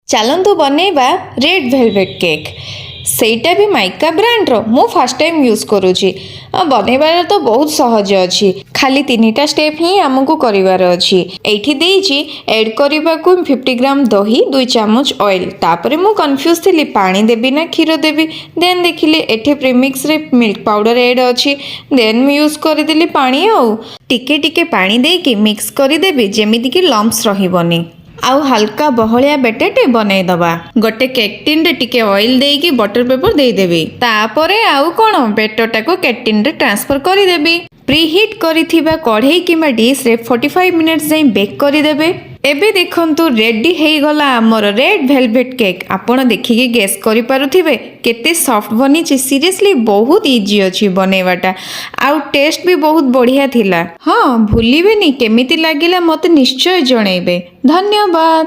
ଚାଲନ୍ତୁ ବନେଇବା red velvet cake. ସେଇଟା ବି ମାଇକା ବ୍ରାଣ୍ଡର ମୁଁ ଫାର୍ଷ୍ଟ ଟାଇମ୍ ୟୁଜ୍ କରୁଛି। ବନେଇବାର ତ ବହୁତ ସହଜ ଅଛି, ଖାଲି 3ଟା ଷ୍ଟେପ୍ ହିଁ ଆମକୁ କରିବାର ଅଛି। ଏଇଠି ଦେଇଛି ଏଡ୍ କରିବାକୁ 50 ଗ୍ରାମ ଦହି, 2 ଚାମଚ ଅଏଲ୍। ତାପରେ ମୁଁ କନଫ୍ୟୁଜ୍ ଥିଲି ପାଣି ଦେବି ନା କ୍ଷୀର ଦେବି। ଦେନ୍ ଦେଖିଲି ଏଠି ପ୍ରିମିକ୍ସରେ ମିଲ୍କ ପାଉଡ଼ର ଏଡ୍ ଅଛି। ଦେନ୍ ମୁଁ ୟୁଜ୍ କରିଦେଲି ପାଣି। ଆଉ ଟିକେ ଟିକେ ପାଣି ଦେଇକି ମିକ୍ସ କରିଦେବି ଯେମିତିକି ଲମ୍ପସ୍ ରହିବନି। ଆଉ ହାଲକା ବହଳିଆ ବେଟରଟେ ବନେଇଦବା। ଗୋଟେ କେକ୍ ଟିନରେ ଟିକେ ଅଏଲ୍ ଦେଇକି ବଟର ପେପର ଦେଇଦେବି। ତାପରେ ଆଉ କ'ଣ, ବେଟରଟାକୁ କେକ୍ ଟିନରେ ଟ୍ରାନ୍ସଫର କରିଦେବି। ପ୍ରିହିଟ୍ କରିଥିବା କଢ଼େଇ କିମ୍ବା ଡିସ୍ରେ 45 ମିନିଟ୍ସ ଯାଏଁ ବେକ୍ କରିଦେବେ। ଏବେ ଦେଖନ୍ତୁ ରେଡି ହେଇଗଲା ଆମର ରେଡ୍ ଭେଲଭେଟ୍ କେକ୍। ଆପଣ ଦେଖିକି ଗେସ୍ କରିପାରୁଥିବେ କେତେ ସଫ୍ଟ ବନିଛି। ସିରିୟସଲି ବହୁତ ଇଜି ଅଛି ବନେଇବାଟା, ଆଉ ଟେଷ୍ଟ ବି ବହୁତ ବଢ଼ିଆ ଥିଲା। ହଁ, ଭୁଲିବେନି କେମିତି ଲାଗିଲା ମୋତେ ନିଶ୍ଚୟ ଜଣେଇବେ। ଧନ୍ୟବାଦ।